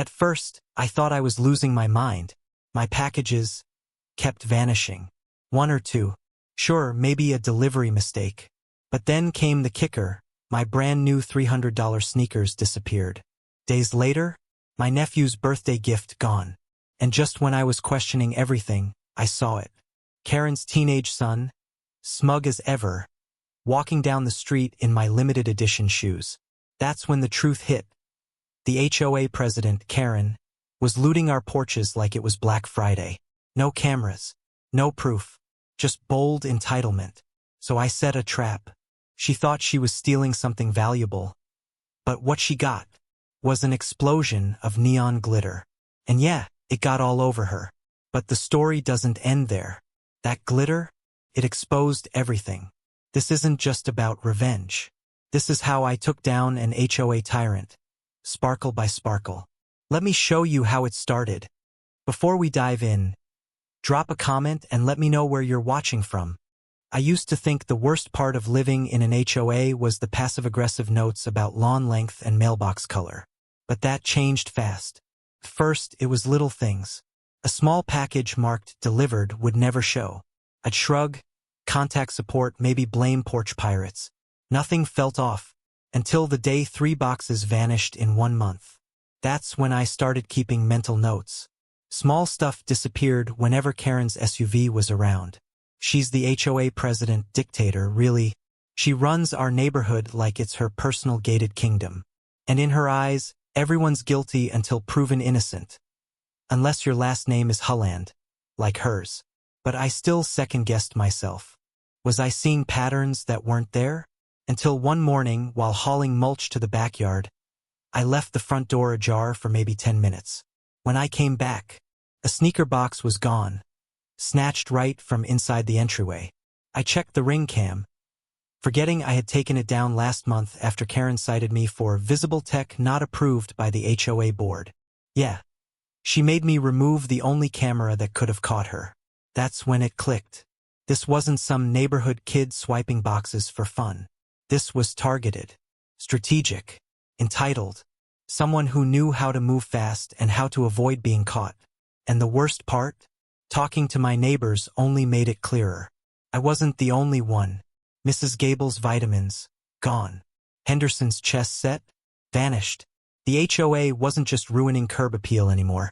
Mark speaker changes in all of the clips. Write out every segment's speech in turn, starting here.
Speaker 1: At first, I thought I was losing my mind. My packages kept vanishing. One or two. Sure, maybe a delivery mistake. But then came the kicker. My brand new $300 sneakers disappeared. Days later, my nephew's birthday gift gone. And just when I was questioning everything, I saw it. Karen's teenage son, smug as ever, walking down the street in my limited edition shoes. That's when the truth hit. The HOA president, Karen, was looting our porches like it was Black Friday. No cameras, no proof, just bold entitlement. So I set a trap. She thought she was stealing something valuable. But what she got was an explosion of neon glitter. And yeah, it got all over her. But the story doesn't end there. That glitter, it exposed everything. This isn't just about revenge. This is how I took down an HOA tyrant, sparkle by sparkle. Let me show you how it started. Before we dive in, drop a comment and let me know where you're watching from. I used to think the worst part of living in an HOA was the passive-aggressive notes about lawn length and mailbox color. But that changed fast. First, it was little things. A small package marked delivered would never show. I'd shrug, contact support, maybe blame Porch pirates. Nothing felt off, until the day 3 boxes vanished in 1 month. That's when I started keeping mental notes. Small stuff disappeared whenever Karen's SUV was around. She's the HOA president dictator, really. She runs our neighborhood like it's her personal gated kingdom. And in her eyes, everyone's guilty until proven innocent. Unless your last name is Holland, like hers. But I still second-guessed myself. Was I seeing patterns that weren't there? Until one morning, while hauling mulch to the backyard, I left the front door ajar for maybe 10 minutes. When I came back, a sneaker box was gone, snatched right from inside the entryway. I checked the ring cam, forgetting I had taken it down last month after Karen cited me for visible tech not approved by the HOA board. Yeah, she made me remove the only camera that could have caught her. That's when it clicked. This wasn't some neighborhood kid swiping boxes for fun. This was targeted, strategic, entitled, someone who knew how to move fast and how to avoid being caught. And the worst part? Talking to my neighbors only made it clearer. I wasn't the only one. Mrs. Gable's vitamins, gone. Henderson's chess set, vanished. The HOA wasn't just ruining curb appeal anymore.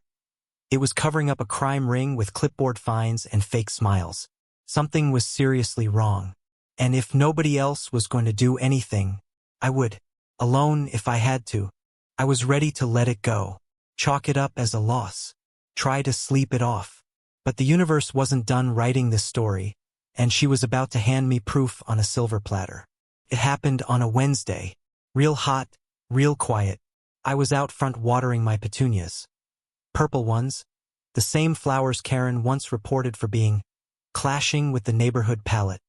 Speaker 1: It was covering up a crime ring with clipboard fines and fake smiles. Something was seriously wrong. And if nobody else was going to do anything, I would. Alone if I had to. I was ready to let it go. Chalk it up as a loss. Try to sleep it off. But the universe wasn't done writing this story, and she was about to hand me proof on a silver platter. It happened on a Wednesday. Real hot, real quiet. I was out front watering my petunias. Purple ones, the same flowers Karen once reported for being clashing with the neighborhood palette.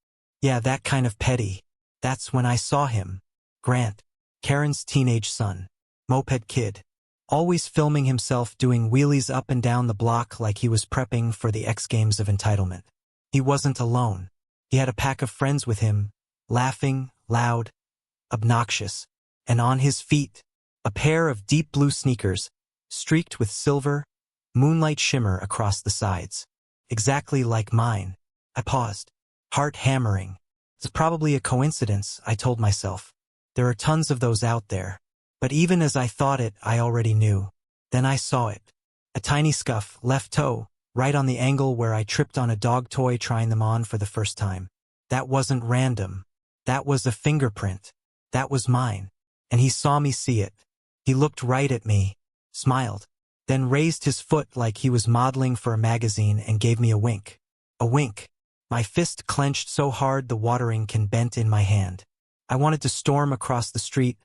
Speaker 1: Yeah, that kind of petty. That's when I saw him. Grant, Karen's teenage son. Moped kid. Always filming himself doing wheelies up and down the block like he was prepping for the X Games of entitlement. He wasn't alone. He had a pack of friends with him, laughing, loud, obnoxious. And on his feet, a pair of deep blue sneakers, streaked with silver, moonlight shimmer across the sides. Exactly like mine. I paused, heart hammering. It's probably a coincidence, I told myself. There are tons of those out there. But even as I thought it, I already knew. Then I saw it. A tiny scuff, left toe, right on the angle where I tripped on a dog toy trying them on for the first time. That wasn't random. That was a fingerprint. That was mine. And he saw me see it. He looked right at me, smiled, then raised his foot like he was modeling for a magazine and gave me a wink. A wink. My fist clenched so hard the watering can bent in my hand. I wanted to storm across the street,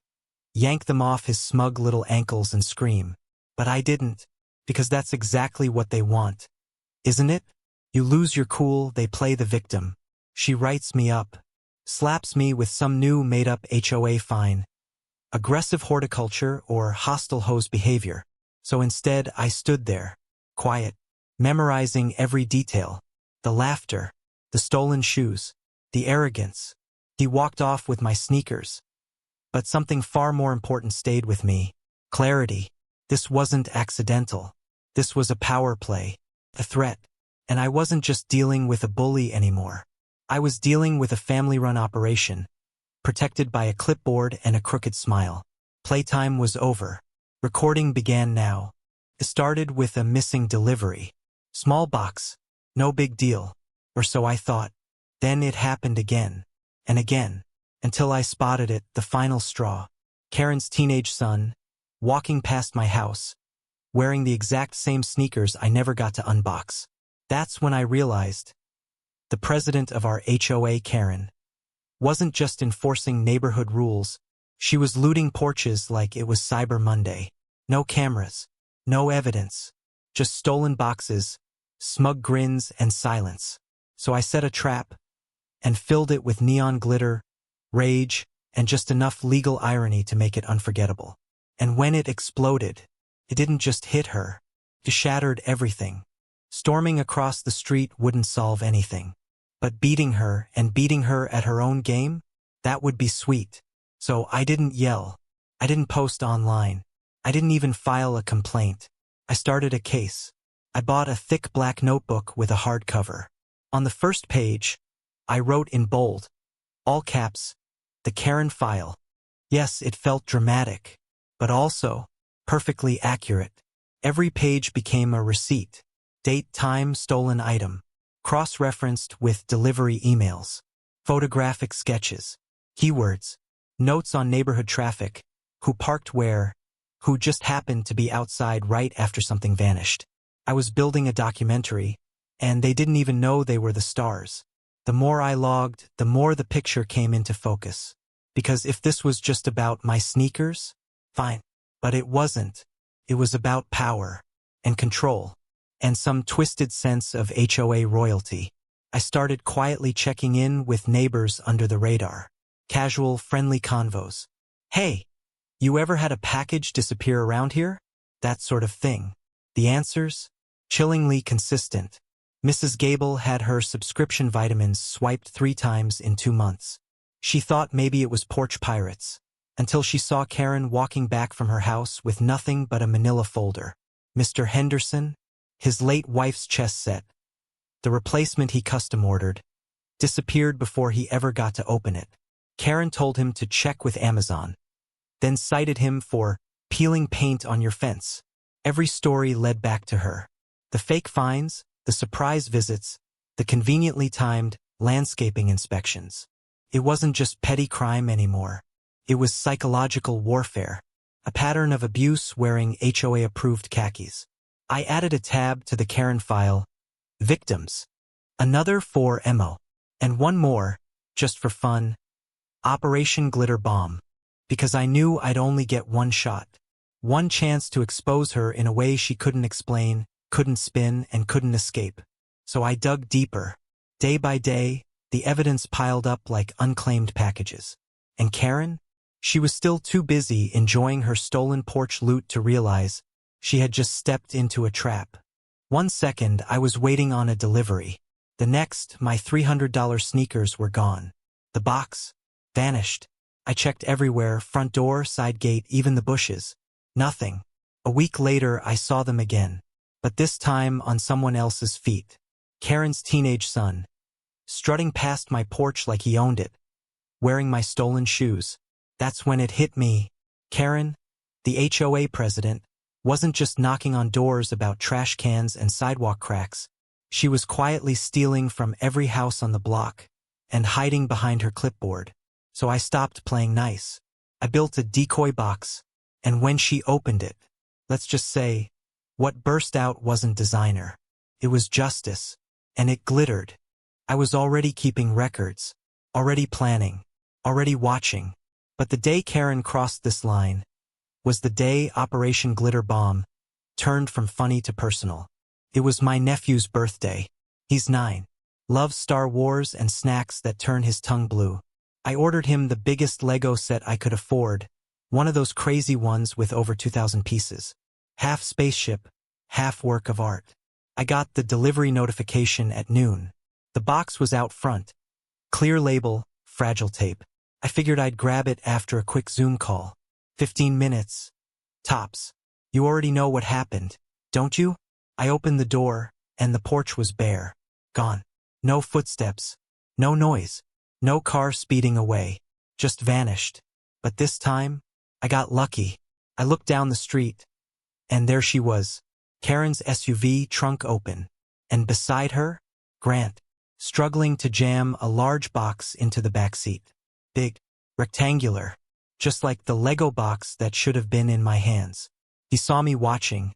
Speaker 1: yank them off his smug little ankles and scream. But I didn't, because that's exactly what they want. Isn't it? You lose your cool, they play the victim. She writes me up, slaps me with some new made-up HOA fine. Aggressive horticulture or hostile host behavior. So instead I stood there, quiet, memorizing every detail. The laughter, the stolen shoes, the arrogance. He walked off with my sneakers. But something far more important stayed with me. Clarity. This wasn't accidental. This was a power play, a threat. And I wasn't just dealing with a bully anymore. I was dealing with a family-run operation, protected by a clipboard and a crooked smile. Playtime was over. Recording began now. It started with a missing delivery. Small box. No big deal. Or so I thought. Then it happened again. And again. Until I spotted it, the final straw. Karen's teenage son, walking past my house, wearing the exact same sneakers I never got to unbox. That's when I realized the president of our HOA, Karen, wasn't just enforcing neighborhood rules. She was looting porches like it was Cyber Monday. No cameras, no evidence, just stolen boxes, smug grins, and silence. So I set a trap and filled it with neon glitter, rage, and just enough legal irony to make it unforgettable. And when it exploded, it didn't just hit her, it shattered everything. Storming across the street wouldn't solve anything. But beating her and beating her at her own game, that would be sweet. So I didn't yell. I didn't post online. I didn't even file a complaint. I started a case. I bought a thick black notebook with a hard cover. On the first page, I wrote in bold, all caps, the Karen file. Yes, it felt dramatic, but also perfectly accurate. Every page became a receipt. Date, time, stolen item. Cross-referenced with delivery emails. Photographic sketches. Keywords. Notes on neighborhood traffic. Who parked where. Who just happened to be outside right after something vanished. I was building a documentary, and they didn't even know they were the stars. The more I logged, the more the picture came into focus. Because if this was just about my sneakers, fine. But it wasn't. It was about power and control and some twisted sense of HOA royalty. I started quietly checking in with neighbors under the radar. Casual, friendly convos. Hey, you ever had a package disappear around here? That sort of thing. The answers? Chillingly consistent. Mrs. Gable had her subscription vitamins swiped 3 times in 2 months. She thought maybe it was Porch pirates, until she saw Karen walking back from her house with nothing but a manila folder. Mr. Henderson, his late wife's chess set, the replacement he custom ordered, disappeared before he ever got to open it. Karen told him to check with Amazon, then cited him for peeling paint on your fence. Every story led back to her. The fake finds, the surprise visits, the conveniently timed landscaping inspections. It wasn't just petty crime anymore. It was psychological warfare, a pattern of abuse wearing HOA-approved khakis. I added a tab to the Karen file, victims, another for MO, and one more, just for fun, Operation Glitter Bomb, because I knew I'd only get one shot, one chance to expose her in a way she couldn't explain, couldn't spin, and couldn't escape. So I dug deeper. Day by day, the evidence piled up like unclaimed packages. And Karen? She was still too busy enjoying her stolen porch loot to realize she had just stepped into a trap. 1 second, I was waiting on a delivery. The next, my $300 sneakers were gone. The box vanished. I checked everywhere, front door, side gate, even the bushes. Nothing. A week later, I saw them again. But this time on someone else's feet. Karen's teenage son, strutting past my porch like he owned it, wearing my stolen shoes. That's when it hit me. Karen, the HOA president, wasn't just knocking on doors about trash cans and sidewalk cracks. She was quietly stealing from every house on the block and hiding behind her clipboard. So I stopped playing nice. I built a decoy box, and when she opened it, let's just say, what burst out wasn't designer. It was justice, and it glittered. I was already keeping records, already planning, already watching. But the day Karen crossed this line was the day Operation Glitter Bomb turned from funny to personal. It was my nephew's birthday. He's 9. Loves Star Wars and snacks that turn his tongue blue. I ordered him the biggest Lego set I could afford, one of those crazy ones with over 2,000 pieces. Half spaceship, half work of art. I got the delivery notification at noon. The box was out front. Clear label, fragile tape. I figured I'd grab it after a quick Zoom call. 15 minutes. Tops. You already know what happened, don't you? I opened the door, and the porch was bare. Gone. No footsteps. No noise. No car speeding away. Just vanished. But this time, I got lucky. I looked down the street, and there she was, Karen's SUV trunk open, and beside her, Grant, struggling to jam a large box into the back seat. Big, rectangular, just like the Lego box that should have been in my hands. He saw me watching,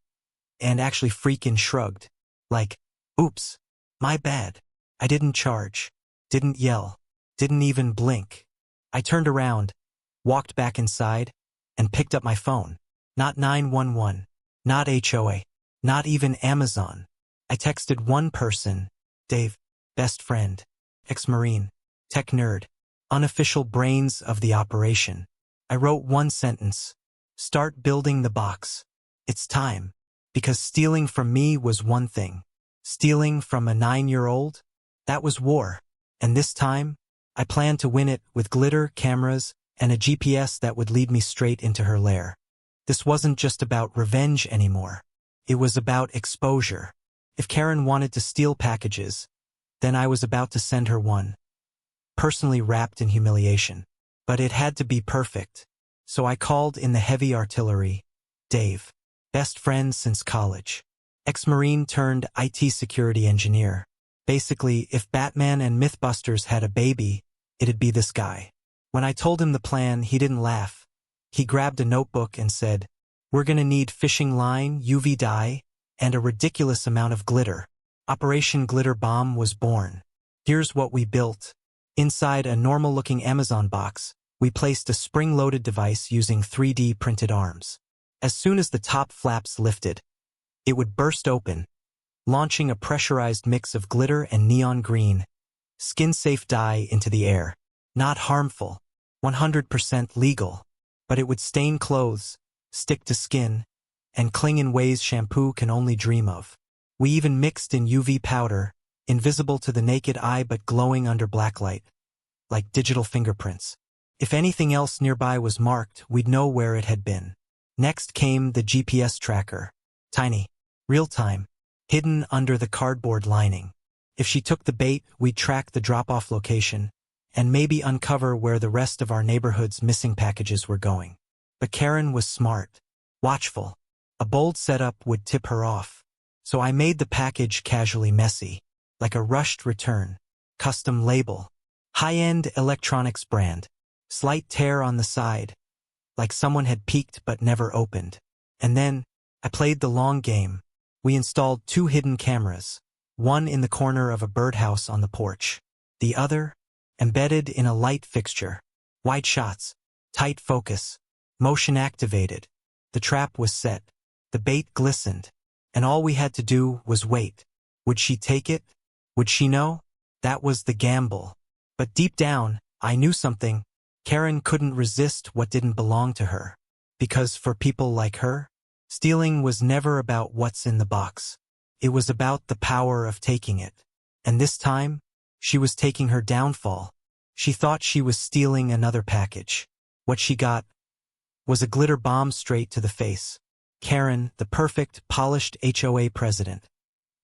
Speaker 1: and actually freaking shrugged. Like, oops, my bad. I didn't charge, didn't yell, didn't even blink. I turned around, walked back inside, and picked up my phone. Not 911, not HOA, not even Amazon. I texted one person, Dave, best friend, ex-Marine, tech nerd, unofficial brains of the operation. I wrote one sentence, start building the box. It's time. Because stealing from me was one thing. Stealing from a 9-year-old? That was war. And this time, I planned to win it with glitter, cameras, and a GPS that would lead me straight into her lair. This wasn't just about revenge anymore. It was about exposure. If Karen wanted to steal packages, then I was about to send her one. Personally wrapped in humiliation. But it had to be perfect. So I called in the heavy artillery. Dave. Best friend since college. Ex-Marine turned IT security engineer. Basically, if Batman and Mythbusters had a baby, it'd be this guy. When I told him the plan, he didn't laugh. He grabbed a notebook and said, we're gonna need fishing line, UV dye, and a ridiculous amount of glitter. Operation Glitter Bomb was born. Here's what we built. Inside a normal-looking Amazon box, we placed a spring-loaded device using 3D printed arms. As soon as the top flaps lifted, it would burst open, launching a pressurized mix of glitter and neon green, skin-safe dye into the air. Not harmful, 100% legal, but it would stain clothes, stick to skin, and cling in ways shampoo can only dream of. We even mixed in UV powder, invisible to the naked eye but glowing under blacklight, like digital fingerprints. If anything else nearby was marked, we'd know where it had been. Next came the GPS tracker. Tiny, real-time, hidden under the cardboard lining. If she took the bait, we'd track the drop-off location, and maybe uncover where the rest of our neighborhood's missing packages were going. But Karen was smart, watchful. A bold setup would tip her off. So I made the package casually messy, like a rushed return. Custom label. High-end electronics brand. Slight tear on the side, like someone had peeked but never opened. And then, I played the long game. We installed 2 hidden cameras, one in the corner of a birdhouse on the porch, the other, embedded in a light fixture. Wide shots, tight focus, motion activated. The trap was set, the bait glistened, and all we had to do was wait. Would she take it? Would she know? That was the gamble. But deep down, I knew something. Karen couldn't resist what didn't belong to her. Because for people like her, stealing was never about what's in the box. It was about the power of taking it. And this time, she was taking her downfall. She thought she was stealing another package. What she got was a glitter bomb straight to the face. Karen, the perfect, polished HOA president,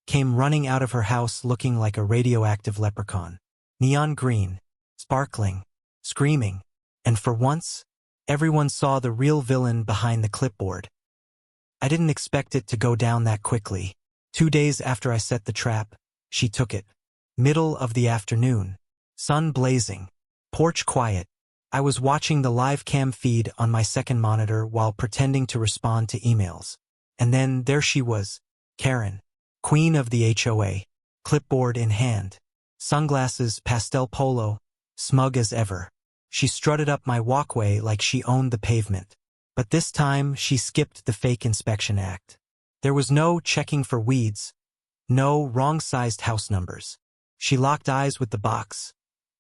Speaker 1: came running out of her house looking like a radioactive leprechaun. Neon green, sparkling, screaming. And for once, everyone saw the real villain behind the clipboard. I didn't expect it to go down that quickly. 2 days after I set the trap, she took it. Middle of the afternoon. Sun blazing. Porch quiet. I was watching the live cam feed on my second monitor while pretending to respond to emails. And then there she was, Karen, queen of the HOA, clipboard in hand, sunglasses, pastel polo, smug as ever. She strutted up my walkway like she owned the pavement. But this time, she skipped the fake inspection act. There was no checking for weeds, no wrong-sized house numbers. She locked eyes with the box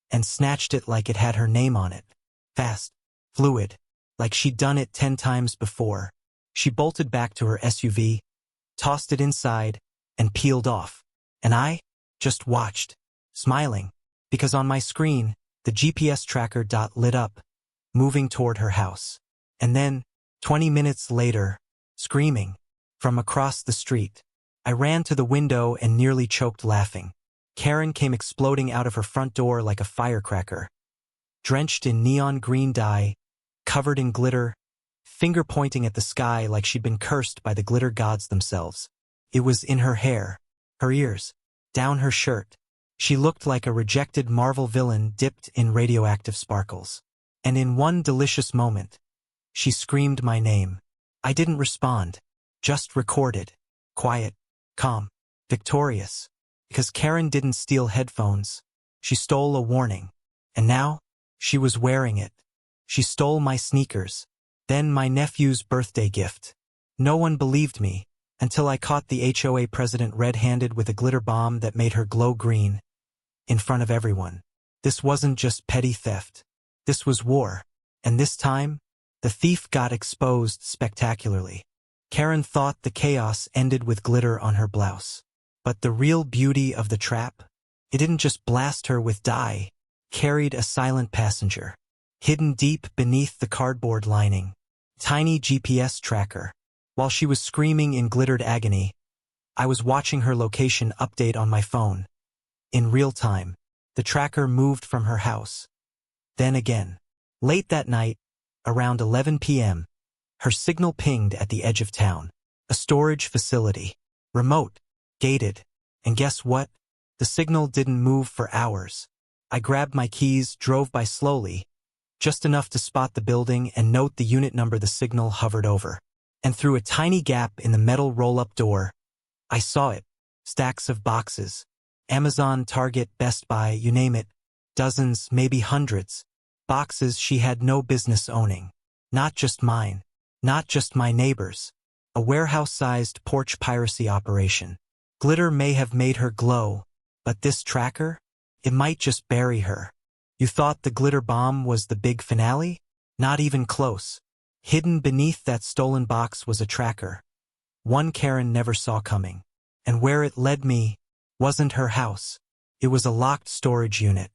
Speaker 1: and snatched it like it had her name on it. Fast, fluid, like she'd done it 10 times before. She bolted back to her SUV, tossed it inside, and peeled off. And I just watched, smiling, because on my screen, the GPS tracker dot lit up, moving toward her house. And then, 20 minutes later, screaming, from across the street. I ran to the window and nearly choked laughing. Karen came exploding out of her front door like a firecracker, drenched in neon green dye, covered in glitter, finger pointing at the sky like she'd been cursed by the glitter gods themselves. It was in her hair, her ears, down her shirt. She looked like a rejected Marvel villain dipped in radioactive sparkles. And in one delicious moment, she screamed my name. I didn't respond, just recorded, quiet, calm, victorious. Because Karen didn't steal headphones, she stole a warning. And now, she was wearing it. She stole my sneakers, then my nephew's birthday gift. No one believed me, until I caught the HOA president red-handed with a glitter bomb that made her glow green, in front of everyone. This wasn't just petty theft. This was war. And this time, the thief got exposed spectacularly. Karen thought the chaos ended with glitter on her blouse. But the real beauty of the trap? It didn't just blast her with dye, carried a silent passenger. Hidden deep beneath the cardboard lining. Tiny GPS tracker. While she was screaming in glittered agony, I was watching her location update on my phone. In real time, the tracker moved from her house. Then again. Late that night, around 11 p.m., her signal pinged at the edge of town. A storage facility. Remote. Gated. And guess what? The signal didn't move for hours. I grabbed my keys, drove by slowly, just enough to spot the building and note the unit number the signal hovered over. And through a tiny gap in the metal roll-up door, I saw it. Stacks of boxes. Amazon, Target, Best Buy, you name it. Dozens, maybe hundreds. Boxes she had no business owning. Not just mine. Not just my neighbor's. A warehouse-sized porch piracy operation. Glitter may have made her glow, but this tracker? It might just bury her. You thought the glitter bomb was the big finale? Not even close. Hidden beneath that stolen box was a tracker. One Karen never saw coming. And where it led me wasn't her house. It was a locked storage unit,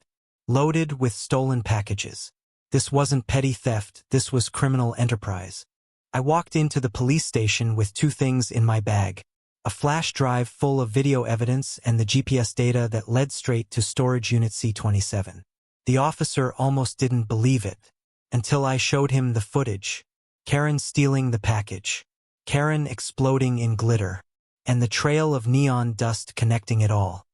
Speaker 1: loaded with stolen packages. This wasn't petty theft, this was criminal enterprise. I walked into the police station with two things in my bag. A flash drive full of video evidence and the GPS data that led straight to storage unit C27. The officer almost didn't believe it, until I showed him the footage. Karen stealing the package. Karen exploding in glitter. And the trail of neon dust connecting it all.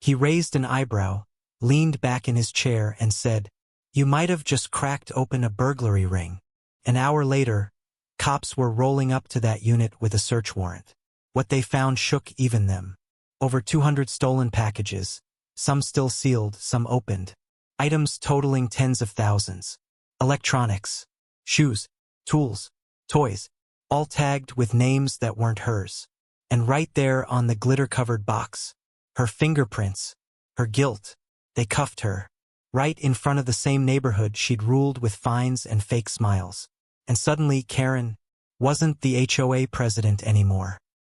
Speaker 1: He raised an eyebrow, leaned back in his chair and said, "You might have just cracked open a burglary ring." An hour later, cops were rolling up to that unit with a search warrant. What they found shook even them. Over 200 stolen packages, some still sealed, some opened. Items totaling tens of thousands. Electronics, shoes, tools, toys, all tagged with names that weren't hers. And right there on the glitter-covered box, her fingerprints, her guilt. They cuffed her, right in front of the same neighborhood she'd ruled with fines and fake smiles. And suddenly Karen wasn't the HOA president anymore.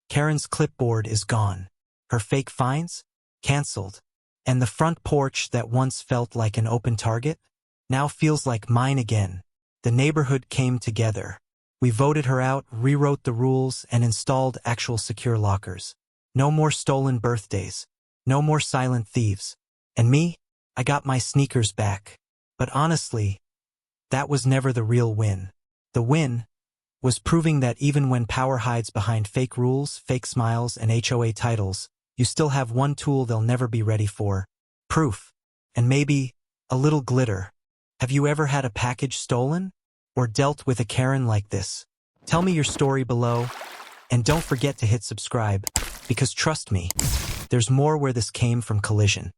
Speaker 1: Karen's clipboard is gone. Her fake fines? Cancelled. And the front porch that once felt like an open target? Now feels like mine again. The neighborhood came together. We voted her out, rewrote the rules, and installed actual secure lockers. No more stolen birthdays. No more silent thieves. And me? I got my sneakers back. But honestly, that was never the real win. The win was proving that even when power hides behind fake rules, fake smiles, and HOA titles, you still have one tool they'll never be ready for. Proof. And maybe a little glitter. Have you ever had a package stolen? Or dealt with a Karen like this? Tell me your story below. And don't forget to hit subscribe, because trust me, there's more where this came from. Collision.